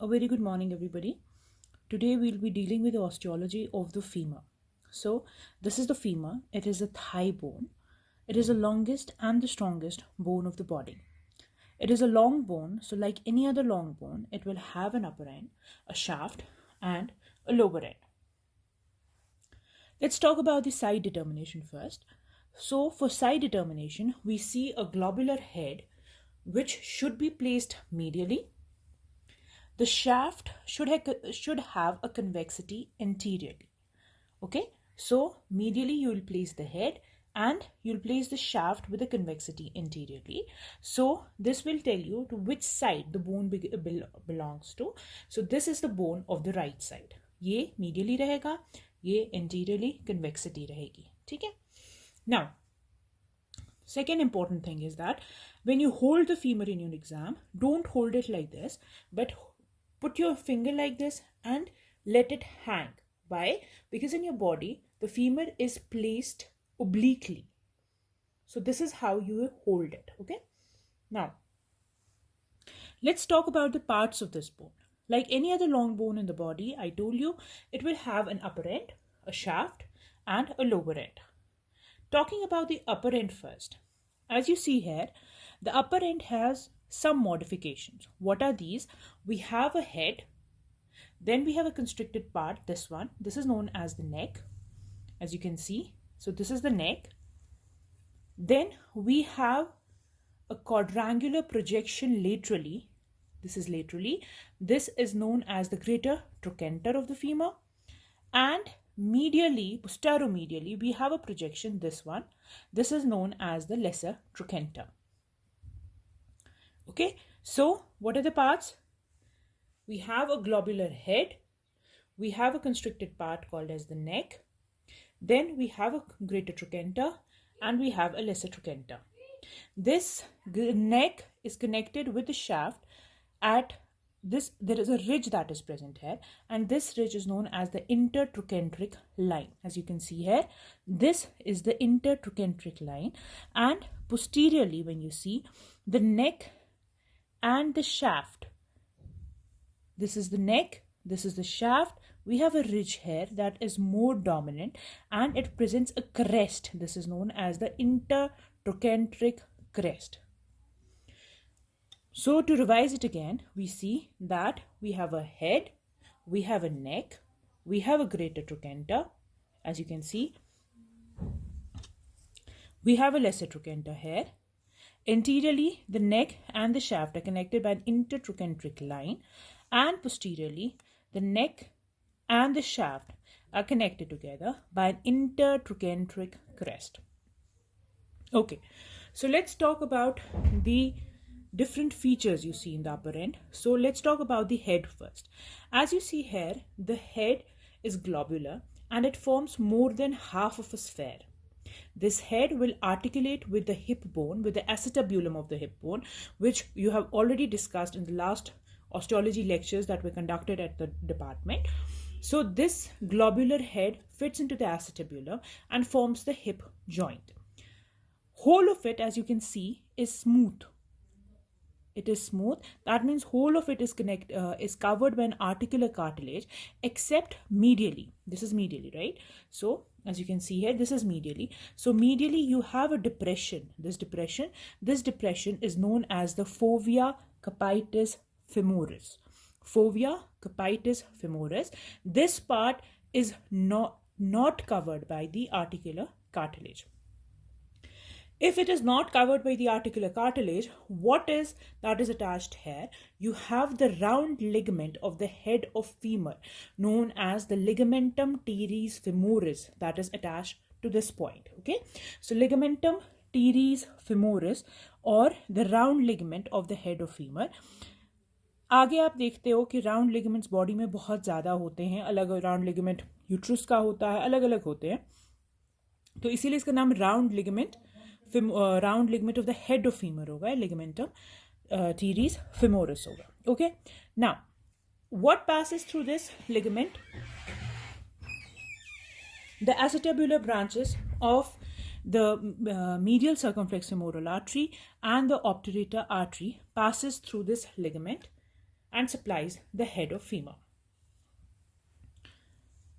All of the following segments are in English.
A very good morning, everybody. Today we'll be dealing with the osteology of the femur. So, this is the femur. It is a thigh bone. It is the longest and the strongest bone of the body. It is a long bone, so like any other long bone, it will have an upper end, a shaft, and a lower end. Let's talk about the side determination first. So, for side determination, we see a globular head which should be placed medially. The shaft should have a convexity anteriorly. Okay, so medially you will place the head and you'll place the shaft with a convexity anteriorly. So this will tell you to which side the bone belongs to. So this is the bone of the right side. ये medially रहेगा, ये anteriorly convexity रहेगी. ठीक है? Now, second important thing is that when you hold the femur in your exam, don't hold it like this, but put your finger like this and let it hang. Why? Because in your body, the femur is placed obliquely. So this is how you hold it, okay? Now, let's talk about the parts of this bone. Like any other long bone in the body, I told you, it will have an upper end, a shaft, and a lower end. Talking about the upper end first. As you see here, the upper end has some modifications. What are these? We have a head, then we have a constricted part, this one. This is known as the neck, as you can see. So this is the neck. Then we have a quadrangular projection laterally. This is laterally. This is known as the greater trochanter of the femur. And medially, posteromedially, we have a projection, this one. This is known as the lesser trochanter. Okay, so what are the parts? We have a globular head, we have a constricted part called as the neck, then we have a greater trochanter, and we have a lesser trochanter. This neck is connected with the shaft at this. There is a ridge that is present here, and this ridge is known as the intertrochanteric line. As you can see here, this is the intertrochanteric line, and posteriorly, when you see the neck and the shaft, this is the neck, this is the shaft, we have a ridge here that is more dominant and it presents a crest. This is known as the intertrochanteric crest. So to revise it again, we see that we have a head, we have a neck, we have a greater trochanter, as you can see. We have a lesser trochanter here. Anteriorly, the neck and the shaft are connected by an intertrochanteric line, and posteriorly, the neck and the shaft are connected together by an intertrochanteric crest. Okay, so let's talk about the different features you see in the upper end. So let's talk about the head first. As you see here, the head is globular and it forms more than half of a sphere. This head will articulate with the hip bone, with the acetabulum of the hip bone, which you have already discussed in the last osteology lectures that were conducted at the department. So this globular head fits into the acetabulum and forms the hip joint. Whole of it, as you can see, is smooth. It is smooth. That means whole of it is covered by an articular cartilage, except medially. This is medially, right? So as you can see here, this is medially. So medially you have a depression. This depression is known as the fovea capitis femoris. Fovea capitis femoris. This part is not covered by the articular cartilage. If it is not covered by the articular cartilage, what is that is attached here? You have the round ligament of the head of femur, known as the ligamentum teres femoris, that is attached to this point. Okay, so ligamentum teres femoris, or the round ligament of the head of femur. आगे आप देखते हो कि round ligaments body में बहुत ज़्यादा होते हैं. अलग राउंड लिगामेंट यूट्रस का होता है, अलग अलग होते हैं, तो इसीलिए इसका नाम round ligament of the head of femur होगा, ligamentum teres femoris होगा. Okay, now what passes through this ligament? The acetabular branches of the medial circumflex femoral artery and the obturator artery passes through this ligament, and supplies the head of femur.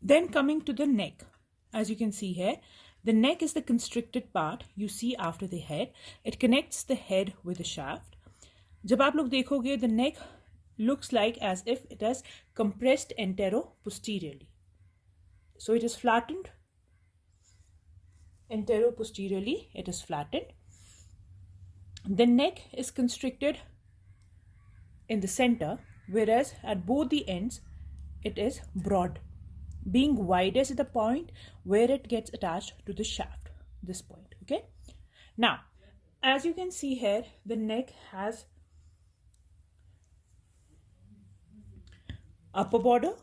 Then coming to the neck, as you can see here, the neck is the constricted part you see after the head. It connects the head with the shaft. जब आप लोग देखोगे, the neck looks like as if it has compressed antero-posteriorly. So it is flattened. Antero-posteriorly, it is flattened. The neck is constricted in the center, whereas at both the ends, it is broad, being widest at the point where it gets attached to the shaft, this point, okay? Now, as you can see here, the neck has upper border,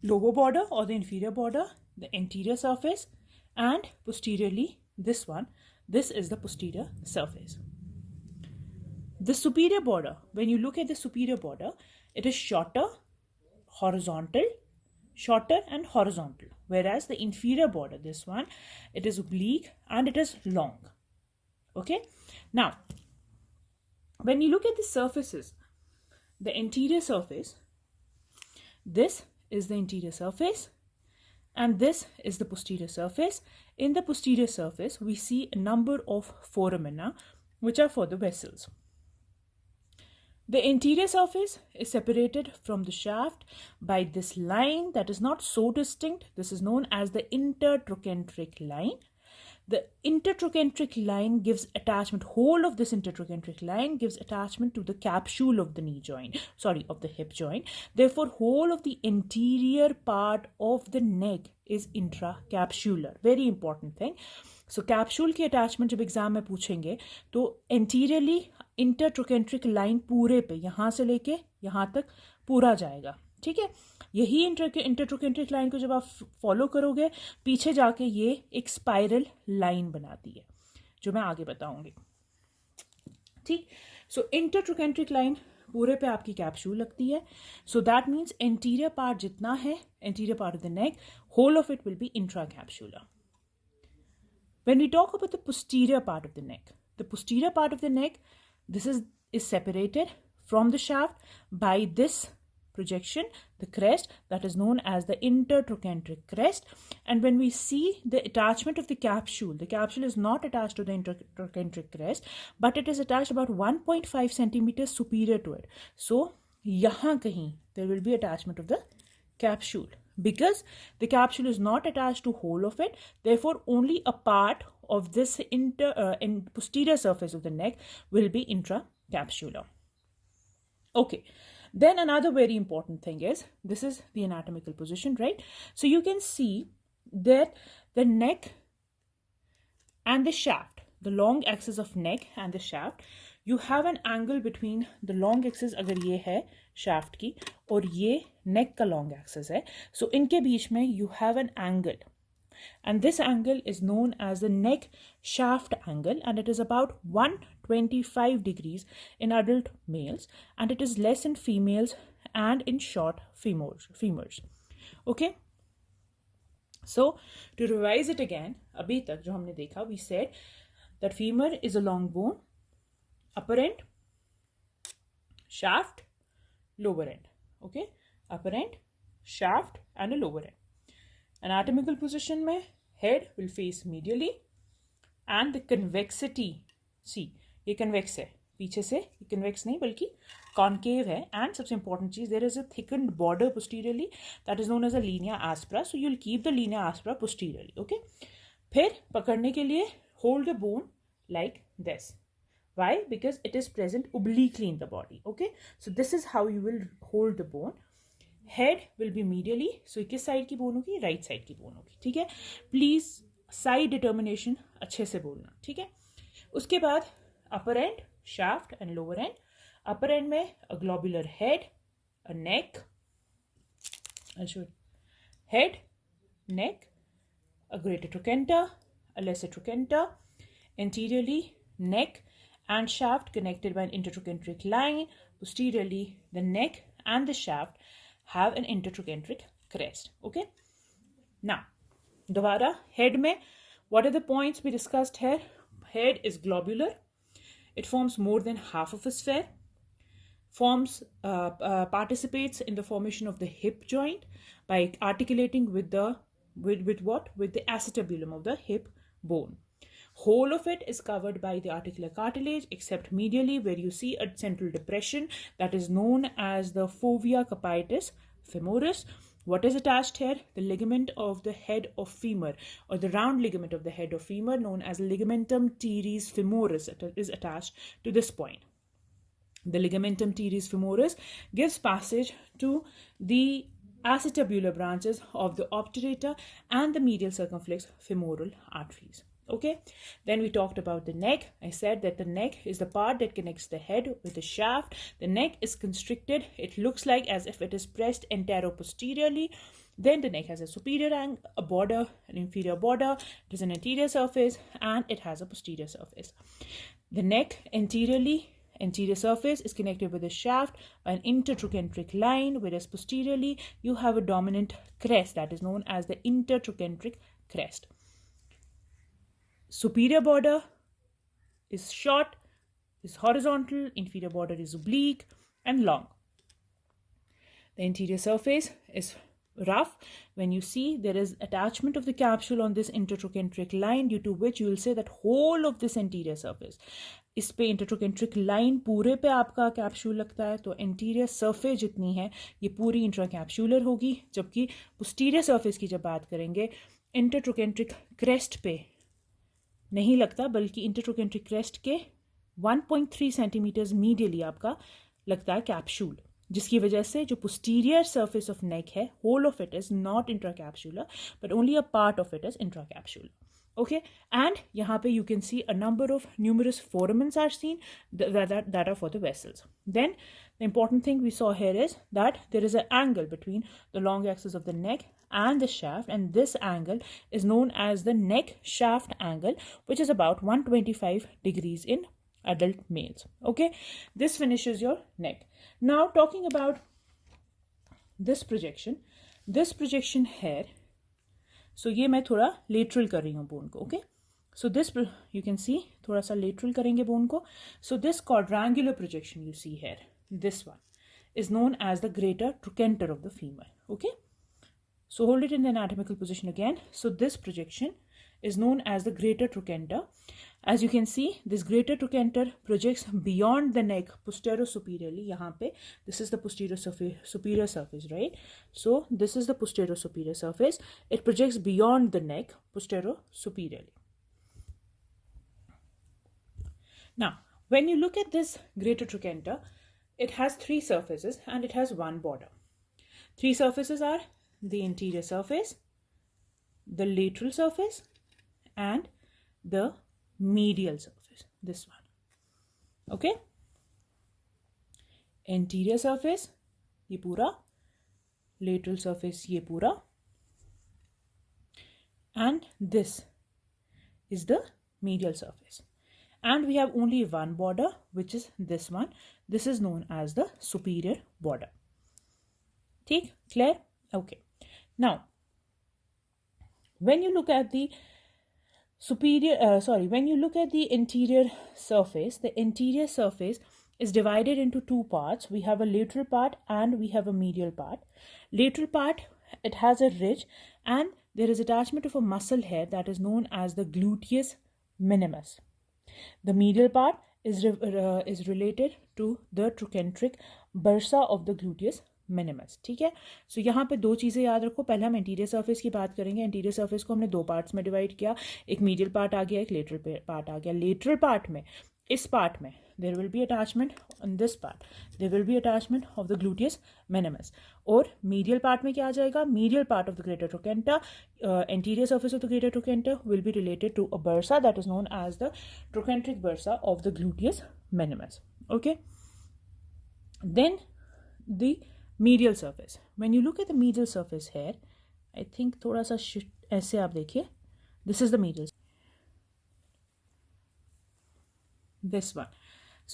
lower border or the inferior border, the anterior surface, and posteriorly this one. This is the posterior surface. The superior border, when you look at the superior border, it is shorter and horizontal, whereas the inferior border, this one, it is oblique and it is long. Okay, now when you look at the surfaces, the anterior surface, this is the anterior surface and this is the posterior surface. In the posterior surface, we see a number of foramina which are for the vessels. The anterior surface is separated from the shaft by this line that is not so distinct. This is known as the intertrochanteric line. The intertrochanteric line gives attachment, whole of this intertrochanteric line gives attachment to the capsule of the knee joint, of the hip joint. Therefore, whole of the anterior part of the neck is intracapsular. Very important thing. So, capsule की attachment जब exam में पूछेंगे तो anteriorly intertrochanteric line पूरे पे यहाँ से लेके यहाँ तक पूरा जाएगा, ठीक है? यही इंटरट्रोकेंट्रिक लाइन को जब आप फॉलो करोगे, पीछे जाके ये एक स्पाइरल लाइन बनाती है, जो मैं आगे बताऊंगी, ठीक? सो इंटरट्रोकेंट्रिक लाइन पूरे पे आपकी कैप्सूल लगती है. So that means anterior part जितना है, anterior part of the neck, whole of it will be intracapsular. When we talk about the posterior part of the neck, this is separated from the shaft by this projection, the crest, that is known as the intertrochanteric crest. And when we see the attachment of the capsule is not attached to the intertrochanteric crest, but it is attached about 1.5 centimeters superior to it. So, yahan kahin there will be attachment of the capsule. Because the capsule is not attached to whole of it, therefore only a part of this posterior surface of the neck will be intracapsular. Okay, then another very important thing is, this is the anatomical position, right? So you can see that the neck and the shaft, the long axis of neck and the shaft, you have an angle between the long axis, अगर ये है shaft की और ये neck का long axis है, so इनके बीच में you have an angle, and this angle is known as the neck shaft angle, and it is about 125 degrees in adult males, and it is less in females and in short femurs. Okay, so to revise it again, अभी तक जो हमने देखा, we said that femur is a long bone, upper end, shaft, lower end. Okay, upper end, shaft and a lower end. Anatomical position में head will face medially and the convexity, see ये convex है, पीछे से ये convex नहीं बल्कि concave है, and सबसे important cheese, there is a thickened border posteriorly that is known as a linea aspera, so you'll keep the linea aspera posteriorly. Okay, फिर पकड़ने के लिए hold the bone like this. Why? Because it is present obliquely in the body. Okay, so this is how you will hold the bone. Head will be medially, so किस side की bone होगी? Right side की bone होगी, ठीक है? Please side determination अच्छे से बोलना, ठीक है? उसके बाद upper end, shaft end lower end. Upper end में a globular head, a neck, head, neck, a greater trochanter, a lesser trochanter, anteriorly neck and shaft connected by an intertrochanteric line. Posteriorly, the neck and the shaft have an intertrochanteric crest. Okay, now दोबारा head में, what are the points we discussed here? Head is globular, it forms more than half of a sphere. participates in the formation of the hip joint by articulating with the acetabulum of the hip bone. Whole of it is covered by the articular cartilage except medially, where you see a central depression that is known as the fovea capitis femoris. What is attached here? The ligament of the head of femur, or the round ligament of the head of femur, known as ligamentum teres femoris, is attached to this point. The ligamentum teres femoris gives passage to the acetabular branches of the obturator and the medial circumflex femoral arteries. Okay, then we talked about the neck. I said that the neck is the part that connects the head with the shaft. The neck is constricted. It looks like as if it is pressed anteroposteriorly. Then the neck has a superior a border, an inferior border. It is an anterior surface, and it has a posterior surface. The neck anterior surface is connected with the shaft by an intertrochanteric line, whereas posteriorly you have a dominant crest that is known as the intertrochanteric crest. Superior border is short, is horizontal, inferior border is oblique and long. The anterior surface is rough. When you see there is attachment of the capsule on this intertrochanteric line, due to which you will say that whole of this anterior surface, इस पे intertrochanteric line पूरे पे आपका capsule लगता है, तो anterior surface जितनी है ये पूरी इंट्राकैप्सूलर होगी, जबकि पोस्टीरियर सरफेस की जब बात करेंगे इंटरट्रोकेंट्रिक क्रेस्ट पे नहीं लगता, बल्कि इंटरट्रोकेंट्रिक क्रेस्ट के 1.3 सेंटीमीटर्स मीडियली आपका लगता है कैप्सूल, जिसकी वजह से जो पोस्टीरियर सरफेस ऑफ नेक है, whole of it is not intracapsular but only a part of it is intracapsular. Okay, and यहाँ पे you can see a number of numerous foramens are seen that are for the vessels. Then the important thing we saw here is that there is an angle between the long axis of the neck and the shaft, and this angle is known as the neck shaft angle, which is about 125 degrees in adult males. Okay, this finishes your neck. Now talking about this projection here. So ये मैं थोड़ा lateral कर रही हूँ bone को. Okay, so this you can see थोड़ा सा lateral करेंगे बोन को. So this quadrangular projection you see here, this one is known as the greater trochanter of the femur. Okay, so hold it in the anatomical position again. So this projection is known as the greater trochanter. As you can see, this greater trochanter projects beyond the neck posterior-superiorly. यहाँ पे this is the superior surface, right? So this is the posterior-superior surface. It projects beyond the neck posterior-superiorly. Now, when you look at this greater trochanter, it has three surfaces and it has one border. Three surfaces are the anterior surface, the lateral surface, and the medial surface, this one. Okay, anterior surface ये पूरा, lateral surface ये पूरा, and this is the medial surface, and we have only one border, which is this one. This is known as the superior border. ठीक, clear? Okay, now when you look at the when you look at the anterior surface, the anterior surface is divided into two parts. We have a lateral part and we have a medial part. Lateral part, it has a ridge and there is attachment of a muscle here that is known as the gluteus minimus. The medial part is related to the trochanteric bursa of the gluteus minimus. ठीक है, सो यहाँ पे दो चीज़ें याद रखो. पहले हम एंटीरियर सरफेस की बात करेंगे. एंटीरियर सरफेस को हमने दो पार्ट्स में डिवाइड किया, एक मीडियल पार्ट आ गया, एक लेटरल पार्ट आ गया. लेटरल पार्ट में, इस पार्ट में there will be attachment on this part, there will be attachment of the gluteus minimus. और मीडियल पार्ट में क्या आ जाएगा? Medial part of the greater trochanter, anterior surface of the greater trochanter will be related to a bursa that is known as the trochanteric bursa of the gluteus minimus. Okay, then the medial surface. When you look at the medial surface here, I think थोड़ा सा ऐसे आप देखिए, this is the medial, this one.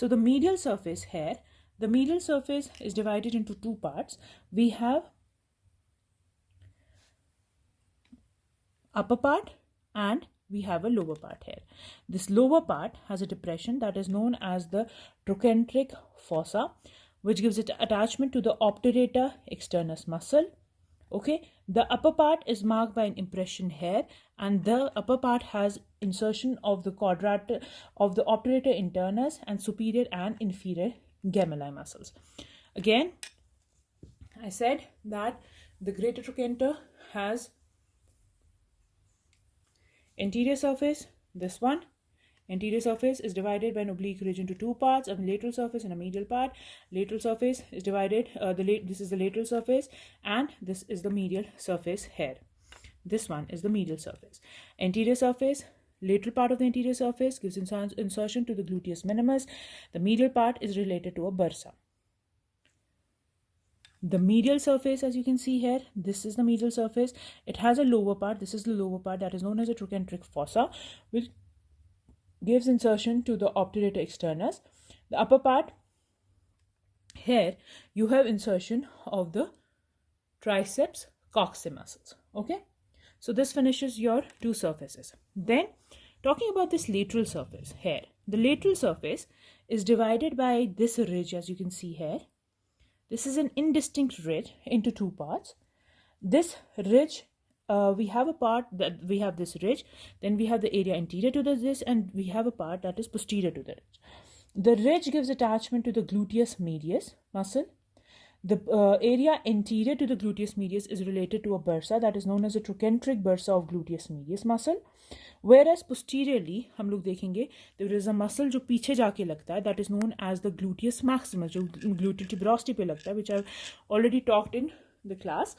So the medial surface here, the medial surface is divided into two parts. We have upper part and we have a lower part here. This lower part has a depression that is known as the trochanteric fossa, which gives it attachment to the obturator externus muscle. Okay, the upper part is marked by an impression hair, and the upper part has insertion of the quadratus of the obturator internus and superior and inferior gemelli muscles. Again, I said that the greater trochanter has anterior surface, this one. Anterior surface is divided by an oblique ridge into two parts, a lateral surface and a medial part. Lateral surface is divided, this is the lateral surface, and this is the medial surface here. This one is the medial surface. Anterior surface, lateral part of the anterior surface gives insertion to the gluteus minimus. The medial part is related to a bursa. The medial surface, as you can see here, this is the medial surface. It has a lower part. This is the lower part that is known as a trochanteric fossa, which gives insertion to the obturator externus. The upper part, here you have insertion of the triceps coxae muscles. Okay, so this finishes your two surfaces. Then talking about this lateral surface here, the lateral surface is divided by this ridge, as you can see here. This is an indistinct ridge into two parts. This ridge, we have a part that we have this ridge, then we have the area anterior to this, and we have a part that is posterior to the ridge. The ridge gives attachment to the gluteus medius muscle. The area anterior to the gluteus medius is related to a bursa that is known as a trochanteric bursa of gluteus medius muscle. Whereas posteriorly, हम लोग देखेंगे, there is a muscle जो पीछे जाके लगता है, that is known as the gluteus maximus, जो gluteal tuberosity पे लगता है, which I've already talked in the class.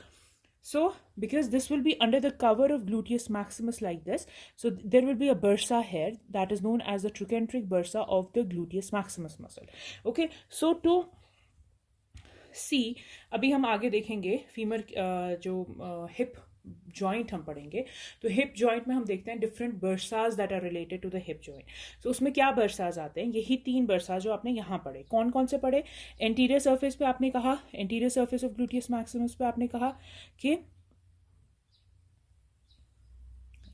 So, because this will be under the cover of gluteus maximus like this, so there will be a bursa here that is known as the trochanteric bursa of the gluteus maximus muscle. Okay, so to see, अभी हम आगे देखेंगे femur जो hip joint हम पढ़ेंगे, तो hip joint में हम देखते हैं different bursas that are related to the hip joint. So उसमें क्या बर्साज आते हैं, यही तीन बर्साज जो आपने यहाँ पढ़े. कौन कौन से पढ़े? एंटीरियर सरफेस पे आपने कहा, anterior surface of gluteus Maximus पे आपने कहा कि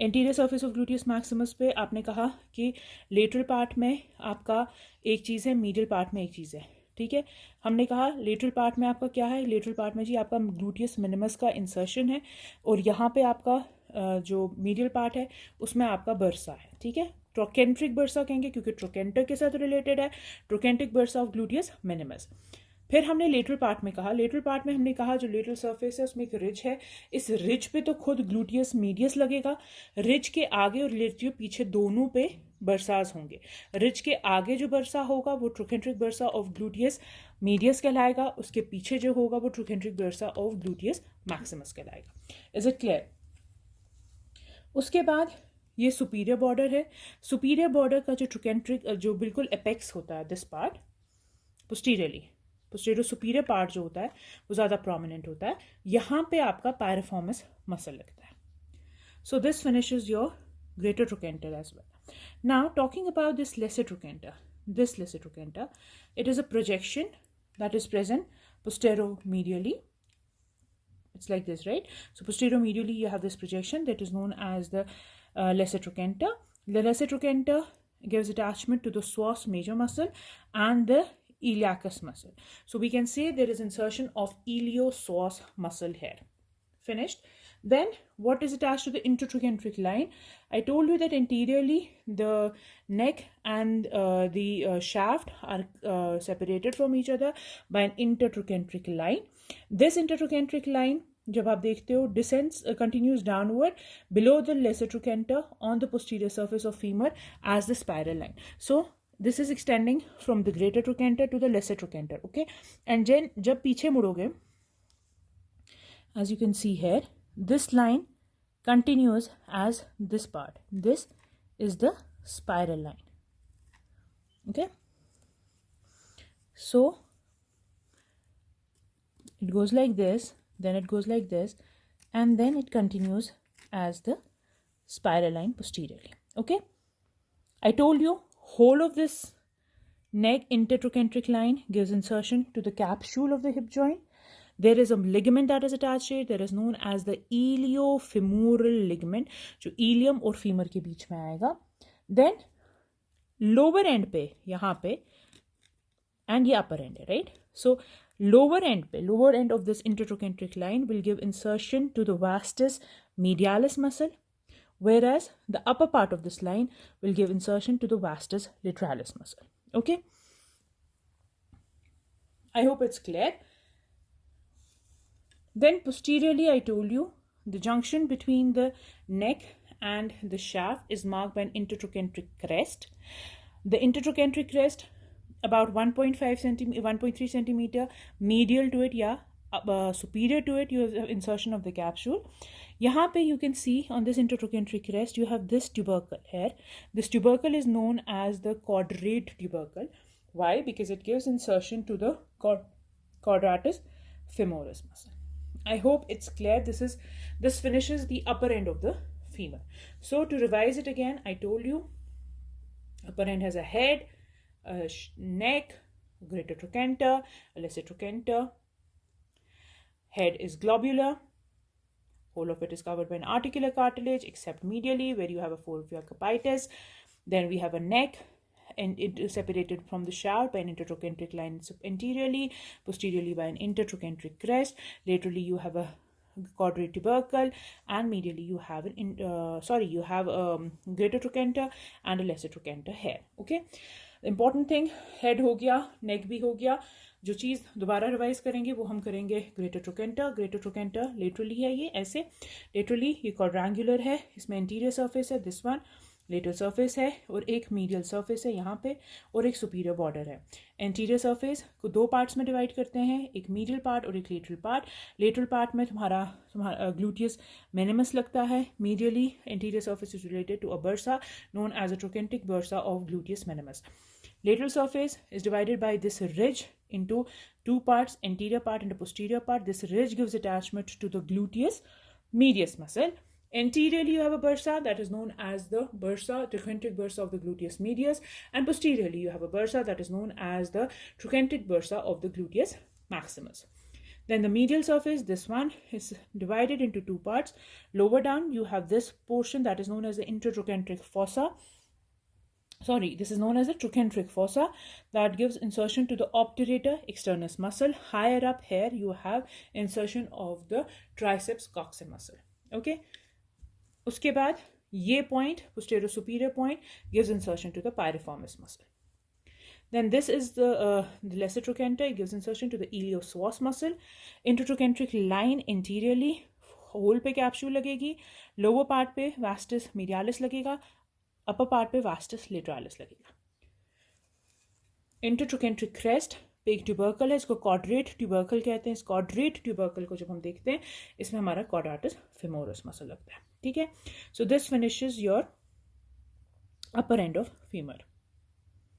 anterior surface of gluteus Maximus पे आपने कहा कि लेटरल पार्ट में आपका एक चीज़ है, मीडियल पार्ट में एक चीज़ है. ठीक है, हमने कहा लेटरल पार्ट में आपका क्या है, लेटरल पार्ट में जी आपका ग्लूटियस मिनिमस का इंसर्शन है, और यहाँ पे आपका जो मीडियल पार्ट है उसमें आपका बर्सा है. ठीक है, ट्रोकेंट्रिक बर्सा कहेंगे क्योंकि ट्रोकेंटर के साथ रिलेटेड है, trochanteric bursa of gluteus minimus. फिर हमने लेटरल पार्ट में कहा, लेटरल पार्ट में हमने कहा जो लेटरल सरफेस है उसमें एक रिज है, इस रिज पे तो खुद ग्लूटियस मीडियस लगेगा, रिज के आगे और रिज के पीछे दोनों पे बर्साज होंगे. रिज के आगे जो बर्सा होगा वो trochanteric bursa of gluteus medius कहलाएगा, उसके पीछे जो होगा वो trochanteric bursa of gluteus Maximus कहलाएगा. Is it clear? उसके बाद ये सुपीरियर बॉर्डर है. सुपीरियर बॉर्डर का जो ट्रोकेंट्रिक जो बिल्कुल एपेक्स होता है, this part posteriorly, posterior superior part जो होता है वो ज़्यादा प्रोमिनेंट होता है, यहाँ पे आपका पायरिफॉर्मिस मसल लगता है. So this finishes your greater trochanter as well. Now talking about this lesser trochanter, it is a projection that is present posteromedially. It's like this, right? So posteromedially you have this projection that is known as the lesser trochanter. The lesser trochanter gives attachment to the psoas major muscle and the iliacus muscle. So we can say there is insertion of iliopsoas muscle here. Finished. Then what is attached to the intertrochanteric line? I told you that anteriorly the neck and the shaft are separated from each other by an intertrochanteric line. This intertrochanteric line, जब आप देखते हो, descends continues downward below the lesser trochanter on the posterior surface of femur as the spiral line. So this is extending from the greater trochanter to the lesser trochanter. Okay, and then जब पीछे मुड़ोगे, as you can see here, this line continues as this part. This is the spiral line. Okay, so it goes like this, then it goes like this, and then it continues as the spiral line posteriorly. Okay, I told you whole of this neck intertrochanteric line gives insertion to the capsule of the hip joint. There is a ligament that is attached to it. There is known as the iliofemoral ligament, जो ilium और femur के बीच में आएगा. Then lower end पे यहाँ पे and ये upper end है, right? So lower end of this intertrochanteric line will give insertion to the vastus medialis muscle, whereas the upper part of this line will give insertion to the vastus lateralis muscle. Okay, I hope it's clear. Then posteriorly, I told you the junction between the neck and the shaft is marked by an intertrochanteric crest. The intertrochanteric crest about 1.3 centimeter medial to it, superior to it, you have insertion of the capsule. Yahan pe you can see on this intertrochanteric crest you have this tubercle here. This tubercle is known as the quadrate tubercle. Why? Because it gives insertion to the quadratus femoris muscle. I hope it's clear. This finishes the upper end of the femur. So to revise it again, I told you upper end has a head, a neck, greater trochanter, a lesser trochanter. Head is globular. Whole of it is covered by an articular cartilage except medially where you have a fovea capitis. Then we have a neck, and it is separated from the shaft by an intertrochanteric line anteriorly, posteriorly by an intertrochanteric crest. Laterally you have a quadrate tubercle, and medially you have greater trochanter and a lesser trochanter here. Okay, important thing, head हो गया, neck भी हो गया. जो चीज़ दोबारा revise करेंगे वो हम करेंगे ग्रेटर ट्रोकेंटर लेटरली है, ये ऐसे लेटरली ये क्वाड्रेंगुलर है, इसमें एंटीरियर सरफेस है दिस वन, लेटरल सरफेस है और एक मीडियल सरफेस है यहाँ पे और एक सुपीरियर बॉर्डर है. एंटीरियर सरफेस को दो पार्ट्स में डिवाइड करते हैं, एक मीडियल पार्ट और एक लेटरल पार्ट. लेटरल पार्ट में तुम्हारा ग्लूटियस मिनिमस लगता है. Medially anterior surface is related to a bursa known as a trochanteric bursa of gluteus minimus. Lateral surface is divided by this ridge into two parts, anterior part and a posterior part. This ridge gives attachment to the gluteus medius muscle. Anteriorly you have a bursa that is known as the bursa, trochanteric bursa of the gluteus medius, and posteriorly you have a bursa that is known as the trochanteric bursa of the gluteus maximus. Then the medial surface, this one is divided into two parts. Lower down you have this portion that is known as the intertrochanteric fossa. This is known as the trochanteric fossa that gives insertion to the obturator externus muscle. Higher up here you have insertion of the triceps coxae muscle. Okay. उसके बाद ये point, posterior superior point, gives insertion to the piriformis muscle. Then this is the lesser trochanter. It gives insertion to the iliopsoas muscle. Intertrochanteric line anteriorly, whole पे capsule लगेगी, lower part पे vastus medialis लगेगा, upper part पे vastus lateralis लगेगा. Intertrochanteric crest पे एक tubercle है, इसको क्वाड्रेट ट्यूबर्कल कहते हैं. इस क्वाड्रेट ट्यूबर्कल को जब हम देखते हैं इसमें हमारा क्वाड्राटस फेमोरस मसल लगता है. ठीक है, so this finishes your upper end of femur.